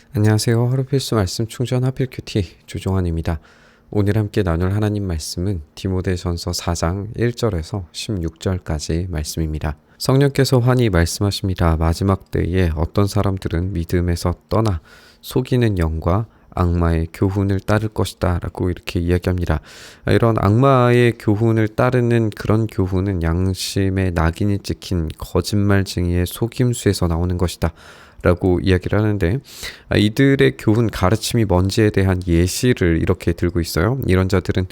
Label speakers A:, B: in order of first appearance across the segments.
A: 안녕하세요. 하루 필수 말씀 충전 하필 큐티 조종환입니다. 오늘 함께 나눌 하나님 말씀은 디모데전서 4장 1절에서 16절까지 말씀입니다. 성령께서 환히 말씀하십니다. 마지막 때에 어떤 사람들은 믿음에서 떠나 속이는 영과 악마의 교훈을 따를 것이다 라고 이렇게 이야기합니다. 이런 악마의 교훈을 따르는 그런 교훈은 양심의 낙인이 찍힌 거짓말쟁이의 속임수에서 나오는 것이다 라고 이야기를 하는데, 이들의 교훈 가르침이 뭔지에 대한 예시를 이렇게 들고 있어요. 이런 자들은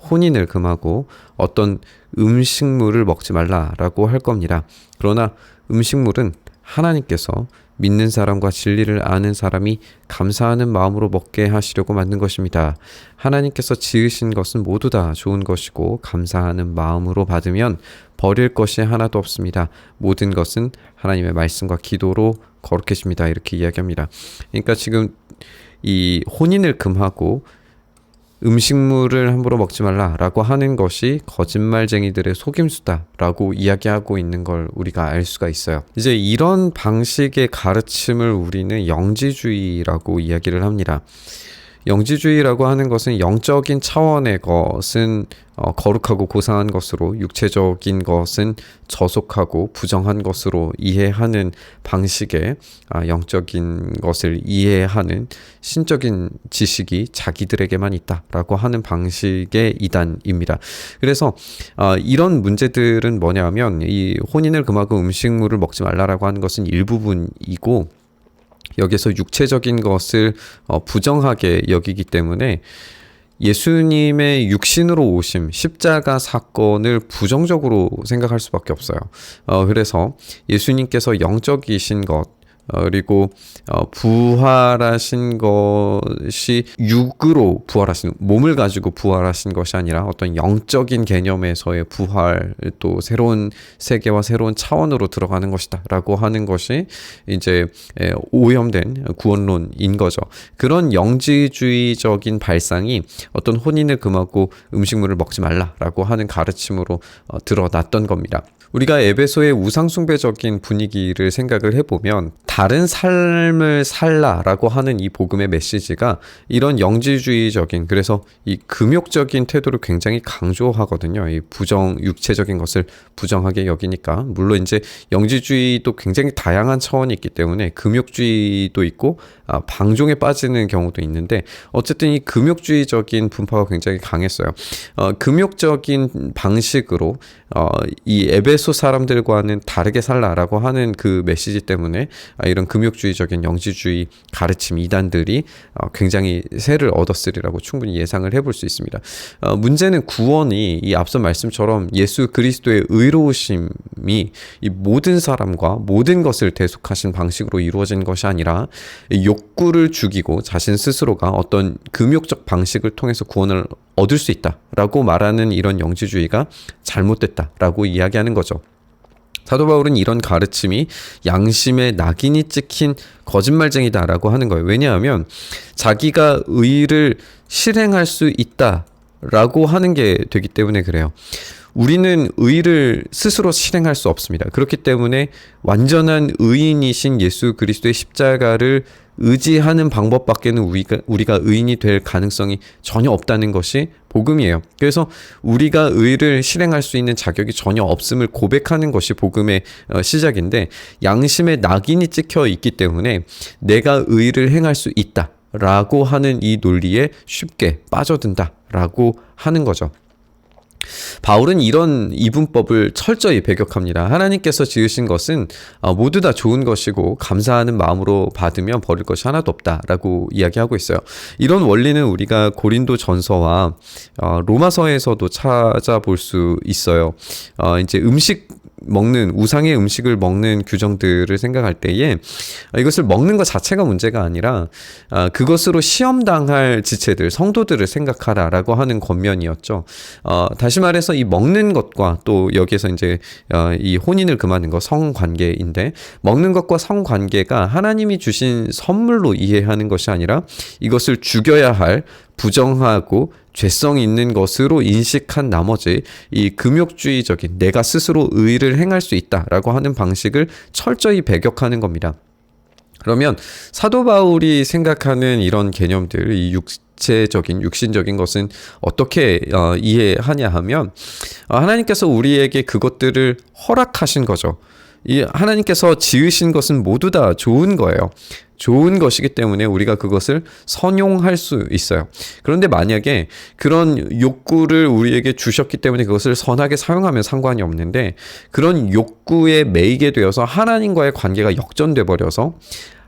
A: 혼인을 금하고 어떤 음식물을 먹지 말라라고 할 겁니다. 그러나 음식물은 하나님께서 믿는 사람과 진리를 아는 사람이 감사하는 마음으로 먹게 하시려고 만든 것입니다. 하나님께서 지으신 것은 모두 다 좋은 것이고 감사하는 마음으로 받으면 버릴 것이 하나도 없습니다. 모든 것은 하나님의 말씀과 기도로 거룩해집니다. 이렇게 이야기합니다. 그러니까 지금 이 혼인을 금하고 음식물을 함부로 먹지 말라라고 하는 것이 거짓말쟁이들의 속임수다라고 이야기하고 있는 걸 우리가 알 수가 있어요. 이제 이런 방식의 가르침을 우리는 영지주의라고 이야기를 합니다. 영지주의라고 하는 것은 영적인 차원의 것은 거룩하고 고상한 것으로, 육체적인 것은 저속하고 부정한 것으로 이해하는 방식의 영적인 것을 이해하는 신적인 지식이 자기들에게만 있다라고 하는 방식의 이단입니다. 그래서 이런 문제들은 뭐냐면, 이 혼인을 금하고 음식물을 먹지 말라라고 하는 것은 일부분이고, 여기서 육체적인 것을 부정하게 여기기 때문에 예수님의 육신으로 오심, 십자가 사건을 부정적으로 생각할 수밖에 없어요. 그래서 예수님께서 영적이신 것, 그리고 부활하신 것이 육으로 부활하신, 몸을 가지고 부활하신 것이 아니라 어떤 영적인 개념에서의 부활, 또 새로운 세계와 새로운 차원으로 들어가는 것이다 라고 하는 것이 이제 오염된 구원론인 거죠. 그런 영지주의적인 발상이 어떤 혼인을 금하고 음식물을 먹지 말라라고 하는 가르침으로 드러났던 겁니다. 우리가 에베소의 우상숭배적인 분위기를 생각을 해보면, 다른 삶을 살라라고 하는 이 복음의 메시지가 이런 영지주의적인, 그래서 이 금욕적인 태도를 굉장히 강조하거든요. 이 육체적인 것을 부정하게 여기니까. 물론 이제 영지주의도 굉장히 다양한 차원이 있기 때문에 금욕주의도 있고 방종에 빠지는 경우도 있는데, 어쨌든 이 금욕주의적인 분파가 굉장히 강했어요. 금욕적인 방식으로 이 에베소 사람들과는 다르게 살라라고 하는 그 메시지 때문에 이런 금욕주의적인 영지주의 가르침 이단들이 굉장히 세를 얻었으리라고 충분히 예상을 해볼 수 있습니다. 문제는 구원이 이 앞선 말씀처럼 예수 그리스도의 의로우심이 이 모든 사람과 모든 것을 대속하신 방식으로 이루어진 것이 아니라 욕구를 죽이고 자신 스스로가 어떤 금욕적 방식을 통해서 구원을 얻을 수 있다라고 말하는 이런 영지주의가 잘못됐다라고 이야기하는 거죠. 사도 바울은 이런 가르침이 양심의 낙인이 찍힌 거짓말쟁이다라고 하는 거예요. 왜냐하면 자기가 의를 실행할 수 있다라고 하는 게 되기 때문에 그래요. 우리는 의를 스스로 실행할 수 없습니다. 그렇기 때문에 완전한 의인이신 예수 그리스도의 십자가를 의지하는 방법밖에는 우리가 의인이 될 가능성이 전혀 없다는 것이 복음이에요. 그래서 우리가 의를 실행할 수 있는 자격이 전혀 없음을 고백하는 것이 복음의 시작인데, 양심의 낙인이 찍혀 있기 때문에 내가 의를 행할 수 있다라고 하는 이 논리에 쉽게 빠져든다라고 하는 거죠. 바울은 이런 이분법을 철저히 배격합니다. 하나님께서 지으신 것은 모두 다 좋은 것이고 감사하는 마음으로 받으면 버릴 것이 하나도 없다라고 이야기하고 있어요. 이런 원리는 우리가 고린도 전서와 로마서에서도 찾아볼 수 있어요. 이제 우상의 음식을 먹는 규정들을 생각할 때에 이것을 먹는 것 자체가 문제가 아니라 그것으로 시험당할 지체들, 성도들을 생각하라라고 하는 권면이었죠. 다시 말해서 이 먹는 것과 또 여기에서 이제 이 혼인을 금하는 것, 성관계인데, 먹는 것과 성관계가 하나님이 주신 선물로 이해하는 것이 아니라 이것을 죽여야 할 부정하고 죄성 있는 것으로 인식한 나머지 이 금욕주의적인 내가 스스로 의를 행할 수 있다라고 하는 방식을 철저히 배격하는 겁니다. 그러면 사도 바울이 생각하는 이런 개념들, 이 육체적인, 육신적인 것은 어떻게 이해하냐 하면 하나님께서 우리에게 그것들을 허락하신 거죠. 이 하나님께서 지으신 것은 모두 다 좋은 거예요. 좋은 것이기 때문에 우리가 그것을 선용할 수 있어요. 그런데 만약에 그런 욕구를 우리에게 주셨기 때문에 그것을 선하게 사용하면 상관이 없는데, 그런 욕구에 매이게 되어서 하나님과의 관계가 역전돼 버려서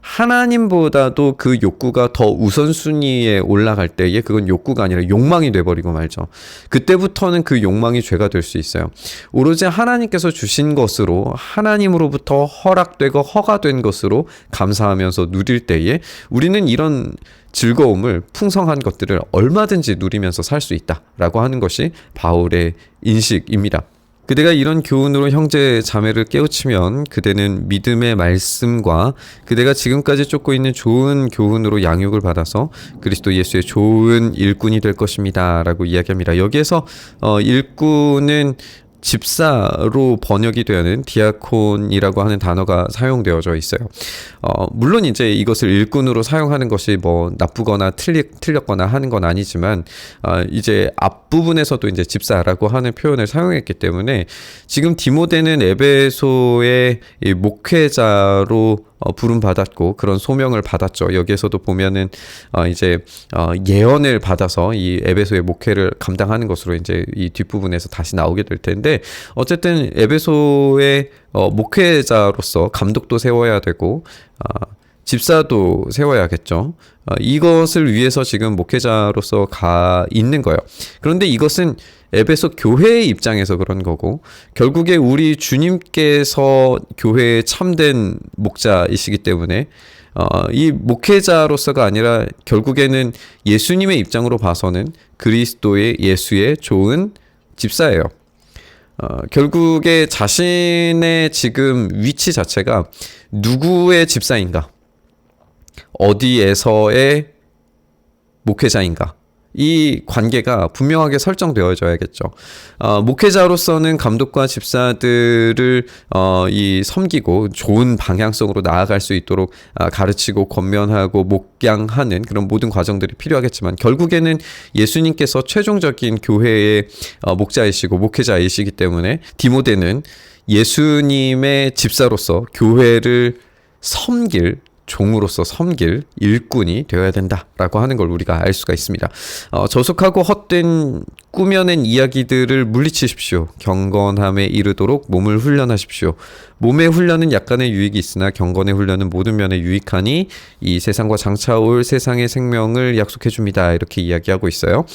A: 하나님보다도 그 욕구가 더 우선순위에 올라갈 때에 그건 욕구가 아니라 욕망이 돼버리고 말죠. 그때부터는 그 욕망이 죄가 될 수 있어요. 오로지 하나님께서 주신 것으로, 하나님으로부터 허락되고 허가된 것으로 감사하면서 누릴 때에 우리는 이런 즐거움을, 풍성한 것들을 얼마든지 누리면서 살 수 있다라고 하는 것이 바울의 인식입니다. 그대가 이런 교훈으로 형제 자매를 깨우치면 그대는 믿음의 말씀과 그대가 지금까지 쫓고 있는 좋은 교훈으로 양육을 받아서 그리스도 예수의 좋은 일꾼이 될 것입니다 라고 이야기합니다. 여기에서 일꾼은 집사로 번역이 되는 디아콘이라고 하는 단어가 사용되어져 있어요. 물론 이제 이것을 일꾼으로 사용하는 것이 뭐 나쁘거나 틀렸거나 하는 건 아니지만, 이제 앞부분에서도 이제 집사라고 하는 표현을 사용했기 때문에 지금 디모데는 에베소의 목회자로 부름 받았고 그런 소명을 받았죠. 여기에서도 보면은 이제 예언을 받아서 이 에베소의 목회를 감당하는 것으로 이제 이 뒷부분에서 다시 나오게 될 텐데, 어쨌든 에베소의 목회자로서 감독도 세워야 되고 집사도 세워야겠죠. 이것을 위해서 지금 목회자로서 가 있는 거예요. 그런데 이것은 에베소 교회의 입장에서 그런 거고, 결국에 우리 주님께서 교회의 참된 목자이시기 때문에 이 목회자로서가 아니라 결국에는 예수님의 입장으로 봐서는 그리스도의, 예수의 좋은 집사예요. 결국에 자신의 지금 위치 자체가 누구의 집사인가, 어디에서의 목회자인가, 이 관계가 분명하게 설정되어져야겠죠. 목회자로서는 감독과 집사들을 섬기고 좋은 방향성으로 나아갈 수 있도록 가르치고 권면하고 목양하는 그런 모든 과정들이 필요하겠지만, 결국에는 예수님께서 최종적인 교회의 목자이시고 목회자이시기 때문에 디모데는 예수님의 집사로서 교회를 섬길, 종으로서 섬길 일꾼이 되어야 된다라고 하는 걸 우리가 알 수가 있습니다. 저속하고 헛된 꾸며낸 이야기들을 물리치십시오. 경건함에 이르도록 몸을 훈련하십시오. 몸의 훈련은 약간의 유익이 있으나 경건의 훈련은 모든 면에 유익하니 이 세상과 장차올 세상의 생명을 약속해 줍니다. 이렇게 이야기하고 있어요.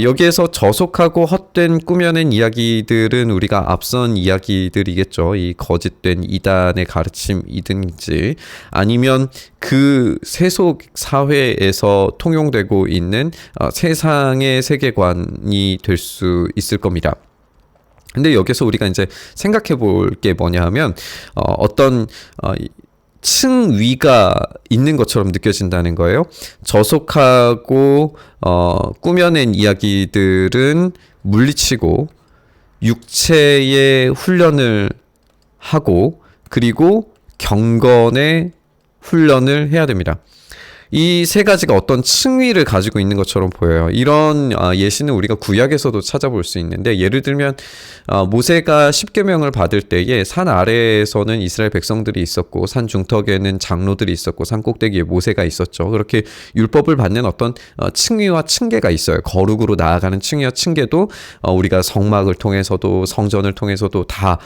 A: 여기에서 저속하고 헛된 꾸며낸 이야기들은 우리가 앞선 이야기들이겠죠. 이 거짓된 이단의 가르침이든지 아니면 그 세속 사회에서 통용되고 있는 세상의 세계관이 될 수 있을 겁니다. 근데 여기서 우리가 이제 생각해 볼 게 뭐냐 하면 어떤 층위가 있는 것처럼 느껴진다는 거예요. 저속하고 꾸며낸 이야기들은 물리치고 육체의 훈련을 하고 그리고 경건의 훈련을 해야 됩니다. 이 세 가지가 어떤 층위를 가지고 있는 것처럼 보여요. 이런 예시는 우리가 구약에서도 찾아볼 수 있는데, 예를 들면 모세가 십계명을 받을 때에 산 아래에서는 이스라엘 백성들이 있었고 산 중턱에는 장로들이 있었고 산 꼭대기에 모세가 있었죠. 그렇게 율법을 받는 어떤 층위와 층계가 있어요. 거룩으로 나아가는 층위와 층계도 우리가 성막을 통해서도 성전을 통해서도 다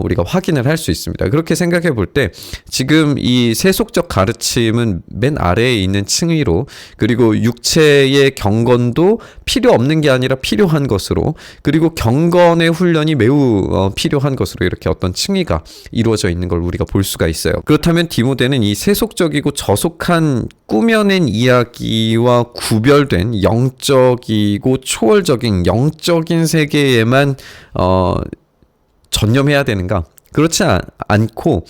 A: 우리가 확인을 할 수 있습니다. 그렇게 생각해 볼 때 지금 이 세속적 가르침은 맨 아래에 있는 층위로, 그리고 육체의 경건도 필요 없는 게 아니라 필요한 것으로, 그리고 경건의 훈련이 매우 필요한 것으로 이렇게 어떤 층위가 이루어져 있는 걸 우리가 볼 수가 있어요. 그렇다면 디모데는 이 세속적이고 저속한 꾸며낸 이야기와 구별된 영적이고 초월적인 영적인 세계에만 전념해야 되는가? 그렇지 않고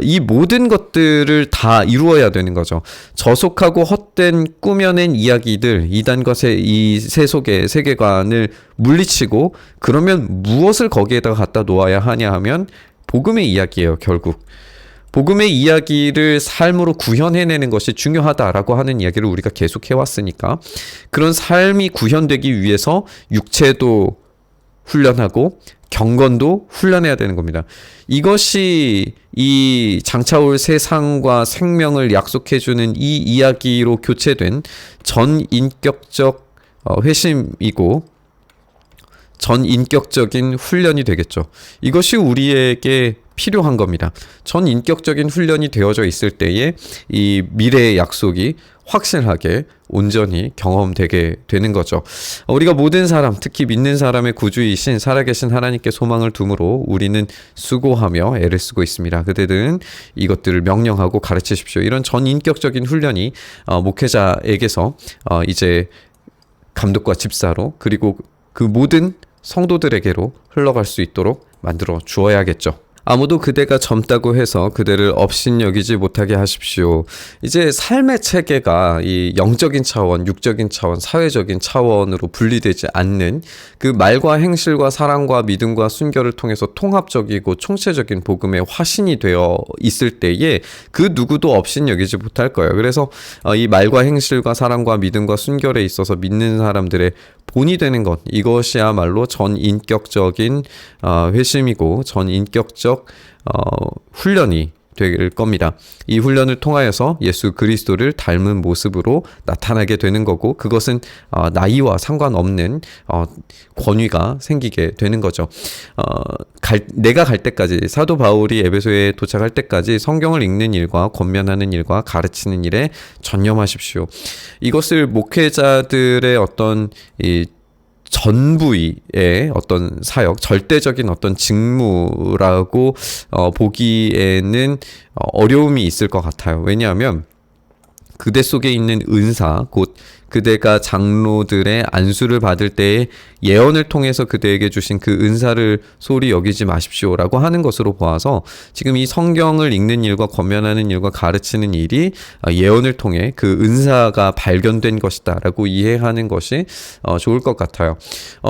A: 이 모든 것들을 다 이루어야 되는 거죠. 저속하고 헛된 꾸며낸 이야기들, 이단과 이 세속의 세계관을 물리치고, 그러면 무엇을 거기에다가 갖다 놓아야 하냐 하면 복음의 이야기예요. 결국 복음의 이야기를 삶으로 구현해내는 것이 중요하다라고 하는 이야기를 우리가 계속 해왔으니까 그런 삶이 구현되기 위해서 육체도 훈련하고 경건도 훈련해야 되는 겁니다. 이것이 이 장차올 세상과 생명을 약속해주는 이 이야기로 교체된 전인격적 회심이고 전인격적인 훈련이 되겠죠. 이것이 우리에게 필요한 겁니다. 전인격적인 훈련이 되어져 있을 때에 이 미래의 약속이 확실하게 온전히 경험되게 되는 거죠. 우리가 모든 사람, 특히 믿는 사람의 구주이신 살아계신 하나님께 소망을 두므로 우리는 수고하며 애를 쓰고 있습니다. 그대들은 이것들을 명령하고 가르치십시오. 이런 전인격적인 훈련이 목회자에게서 이제 감독과 집사로 그리고 그 모든 성도들에게로 흘러갈 수 있도록 만들어 주어야겠죠. 아무도 그대가 젊다고 해서 그대를 업신여기지 못하게 하십시오. 이제 삶의 체계가 이 영적인 차원, 육적인 차원, 사회적인 차원으로 분리되지 않는 그 말과 행실과 사랑과 믿음과 순결을 통해서 통합적이고 총체적인 복음의 화신이 되어 있을 때에 그 누구도 업신여기지 못할 거예요. 그래서 이 말과 행실과 사랑과 믿음과 순결에 있어서 믿는 사람들의 본이 되는 것, 이것이야말로 전인격적인 회심이고 전인격적 훈련이 될 겁니다. 이 훈련을 통하여서 예수 그리스도를 닮은 모습으로 나타나게 되는 거고 그것은 나이와 상관없는 권위가 생기게 되는 거죠. 내가 갈 때까지 사도 바울이 에베소에 도착할 때까지 성경을 읽는 일과 권면하는 일과 가르치는 일에 전념하십시오. 이것을 목회자들의 어떤 이 전부의 어떤 사역, 절대적인 어떤 직무라고 보기에는 어려움이 있을 것 같아요. 왜냐하면 그대 속에 있는 은사, 곧 그대가 장로들의 안수를 받을 때에 예언을 통해서 그대에게 주신 그 은사를 소홀히 여기지 마십시오라고 하는 것으로 보아서 지금 이 성경을 읽는 일과 권면하는 일과 가르치는 일이 예언을 통해 그 은사가 발견된 것이다라고 이해하는 것이 좋을 것 같아요.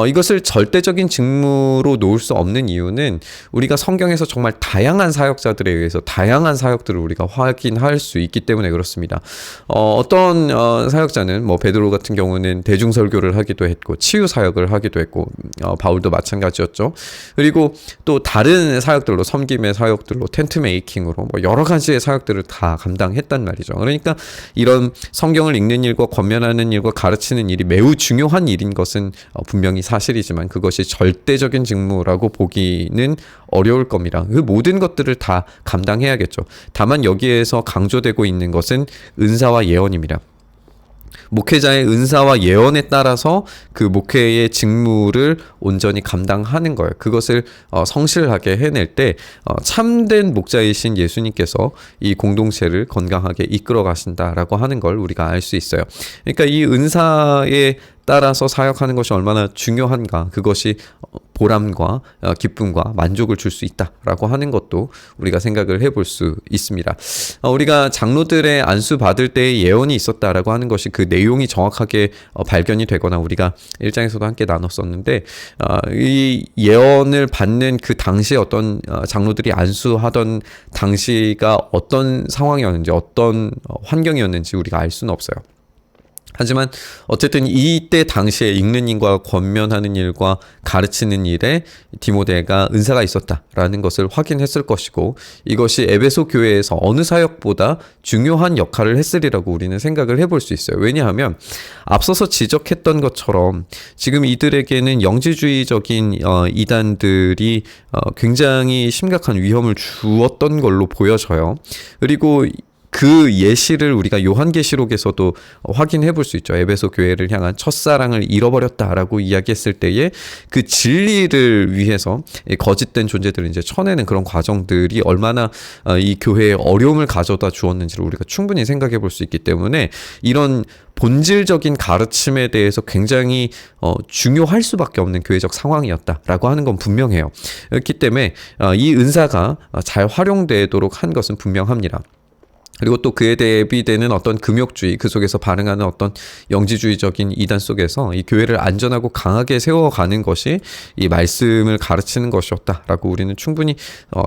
A: 이것을 절대적인 직무로 놓을 수 없는 이유는 우리가 성경에서 정말 다양한 사역자들에 의해서 다양한 사역들을 우리가 확인할 수 있기 때문에 그렇습니다. 어떤 사역자는 베드로 같은 경우는 대중설교를 하기도 했고 치유 사역을 하기도 했고 바울도 마찬가지였죠. 그리고 또 다른 사역들로 섬김의 사역들로 텐트 메이킹으로 여러 가지의 사역들을 다 감당했단 말이죠. 그러니까 이런 성경을 읽는 일과 권면하는 일과 가르치는 일이 매우 중요한 일인 것은 분명히 사실이지만 그것이 절대적인 직무라고 보기는 어려울 겁니다. 그 모든 것들을 다 감당해야겠죠. 다만 여기에서 강조되고 있는 것은 은사와 예언입니다. 목회자의 은사와 예언에 따라서 그 목회의 직무를 온전히 감당하는 거예요. 그것을 성실하게 해낼 때 참된 목자이신 예수님께서 이 공동체를 건강하게 이끌어 가신다라고 하는 걸 우리가 알 수 있어요. 그러니까 이 은사에 따라서 사역하는 것이 얼마나 중요한가, 그것이 보람과 기쁨과 만족을 줄 수 있다라고 하는 것도 우리가 생각을 해볼 수 있습니다. 우리가 장로들의 안수 받을 때의 예언이 있었다라고 하는 것이 그 내용이 정확하게 발견이 되거나 우리가 1장에서도 함께 나눴었는데 이 예언을 받는 그 당시에 어떤 장로들이 안수하던 당시가 어떤 상황이었는지 어떤 환경이었는지 우리가 알 수는 없어요. 하지만 어쨌든 이때 당시에 읽는 일과 권면하는 일과 가르치는 일에 디모데가 은사가 있었다라는 것을 확인했을 것이고 이것이 에베소 교회에서 어느 사역보다 중요한 역할을 했으리라고 우리는 생각을 해볼 수 있어요. 왜냐하면 앞서서 지적했던 것처럼 지금 이들에게는 영지주의적인 이단들이 굉장히 심각한 위험을 주었던 걸로 보여져요. 그리고 그 예시를 우리가 요한계시록에서도 확인해 볼 수 있죠. 에베소 교회를 향한 첫사랑을 잃어버렸다라고 이야기했을 때에 그 진리를 위해서 거짓된 존재들을 이제 쳐내는 그런 과정들이 얼마나 이 교회에 어려움을 가져다 주었는지를 우리가 충분히 생각해 볼 수 있기 때문에 이런 본질적인 가르침에 대해서 굉장히 중요할 수밖에 없는 교회적 상황이었다라고 하는 건 분명해요. 그렇기 때문에 이 은사가 잘 활용되도록 한 것은 분명합니다. 그리고 또 그에 대비되는 어떤 금욕주의, 그 속에서 반응하는 어떤 영지주의적인 이단 속에서 이 교회를 안전하고 강하게 세워가는 것이 이 말씀을 가르치는 것이었다라고 우리는 충분히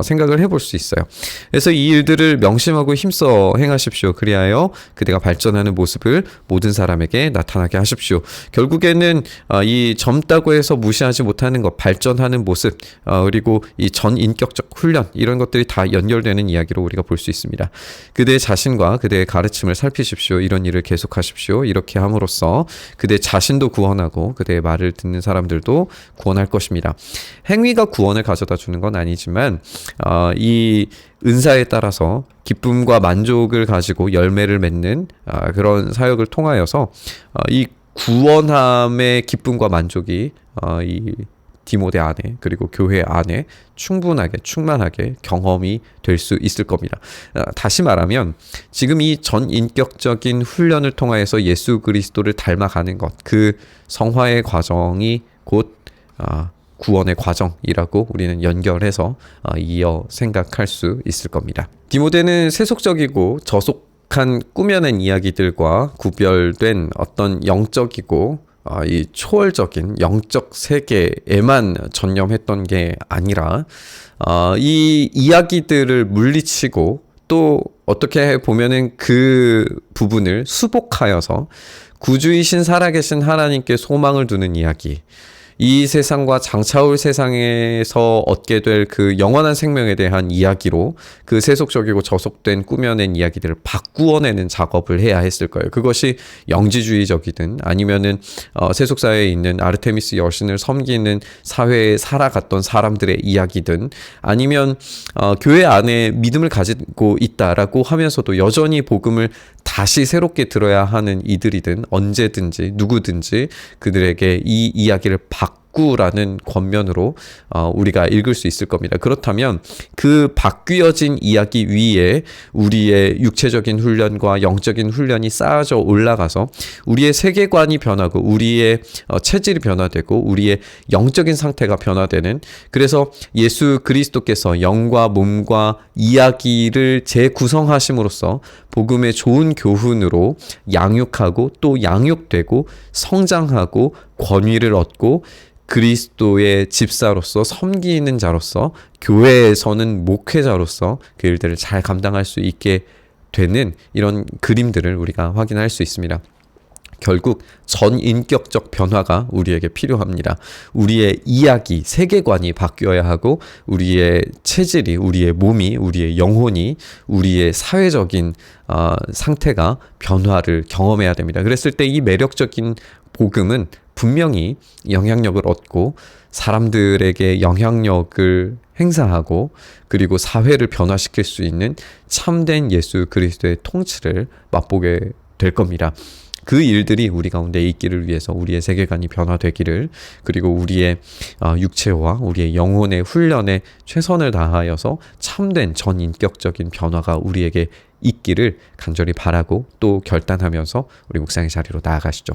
A: 생각을 해볼 수 있어요. 그래서 이 일들을 명심하고 힘써 행하십시오. 그리하여 그대가 발전하는 모습을 모든 사람에게 나타나게 하십시오. 결국에는 이 젊다고 해서 무시하지 못하는 것, 발전하는 모습, 그리고 이 전인격적 훈련, 이런 것들이 다 연결되는 이야기로 우리가 볼 수 있습니다. 그대의 자신과 그대의 가르침을 살피십시오. 이런 일을 계속하십시오. 이렇게 함으로써 그대 자신도 구원하고 그대의 말을 듣는 사람들도 구원할 것입니다. 행위가 구원을 가져다 주는 건 아니지만 이 은사에 따라서 기쁨과 만족을 가지고 열매를 맺는 그런 사역을 통하여서 이 구원함의 기쁨과 만족이 이 디모데 안에, 그리고 교회 안에 충분하게 충만하게 경험이 될 수 있을 겁니다. 다시 말하면 지금 이 전인격적인 훈련을 통하여서 예수 그리스도를 닮아가는 것, 그 성화의 과정이 곧 구원의 과정이라고 우리는 연결해서 이어 생각할 수 있을 겁니다. 디모데는 세속적이고 저속한 꾸며낸 이야기들과 구별된 어떤 영적이고 이 초월적인 영적 세계에만 전념했던 게 아니라 이 이야기들을 물리치고 또 어떻게 보면은 그 부분을 수복하여서 구주이신 살아계신 하나님께 소망을 두는 이야기, 이 세상과 장차올 세상에서 얻게 될 그 영원한 생명에 대한 이야기로 그 세속적이고 저속된 꾸며낸 이야기들을 바꾸어내는 작업을 해야 했을 거예요. 그것이 영지주의적이든 아니면은 세속사회에 있는 아르테미스 여신을 섬기는 사회에 살아갔던 사람들의 이야기든 아니면 교회 안에 믿음을 가지고 있다라고 하면서도 여전히 복음을 다시 새롭게 들어야 하는 이들이든 언제든지 누구든지 그들에게 이 이야기를 바꾸라는 권면으로 우리가 읽을 수 있을 겁니다. 그렇다면 그 바뀌어진 이야기 위에 우리의 육체적인 훈련과 영적인 훈련이 쌓아져 올라가서 우리의 세계관이 변하고 우리의 체질이 변화되고 우리의 영적인 상태가 변화되는, 그래서 예수 그리스도께서 영과 몸과 이야기를 재구성하심으로써 복음의 좋은 교훈으로 양육하고 또 양육되고 성장하고 권위를 얻고 그리스도의 집사로서 섬기는 자로서 교회에서는 목회자로서 그 일들을 잘 감당할 수 있게 되는 이런 그림들을 우리가 확인할 수 있습니다. 결국 전인격적 변화가 우리에게 필요합니다. 우리의 이야기, 세계관이 바뀌어야 하고 우리의 체질이, 우리의 몸이, 우리의 영혼이, 우리의 사회적인 상태가 변화를 경험해야 됩니다. 그랬을 때 이 매력적인 복음은 분명히 영향력을 얻고 사람들에게 영향력을 행사하고 그리고 사회를 변화시킬 수 있는 참된 예수 그리스도의 통치를 맛보게 될 겁니다. 그 일들이 우리 가운데 있기를 위해서 우리의 세계관이 변화되기를, 그리고 우리의 육체와 우리의 영혼의 훈련에 최선을 다하여서 참된 전인격적인 변화가 우리에게 있기를 간절히 바라고 또 결단하면서 우리 묵상의 자리로 나아가시죠.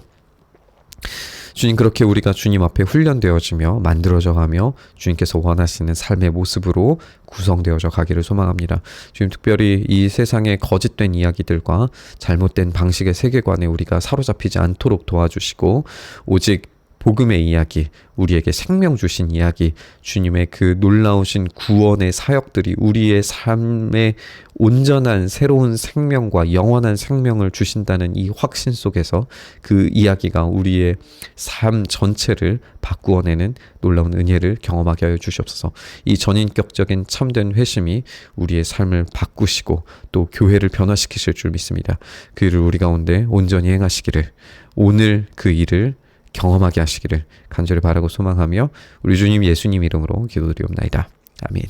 A: 주님, 그렇게 우리가 주님 앞에 훈련되어지며 만들어져 가며 주님께서 원하시는 삶의 모습으로 구성되어져 가기를 소망합니다. 주님, 특별히 이 세상의 거짓된 이야기들과 잘못된 방식의 세계관에 우리가 사로잡히지 않도록 도와주시고 오직 복음의 이야기, 우리에게 생명 주신 이야기, 주님의 그 놀라우신 구원의 사역들이 우리의 삶에 온전한 새로운 생명과 영원한 생명을 주신다는 이 확신 속에서 그 이야기가 우리의 삶 전체를 바꾸어내는 놀라운 은혜를 경험하게 하여 주시옵소서. 이 전인격적인 참된 회심이 우리의 삶을 바꾸시고 또 교회를 변화시키실 줄 믿습니다. 그 일을 우리 가운데 온전히 행하시기를, 오늘 그 일을 경험하게 하시기를 간절히 바라고 소망하며 우리 주님 예수님 이름으로 기도드리옵나이다. 아멘.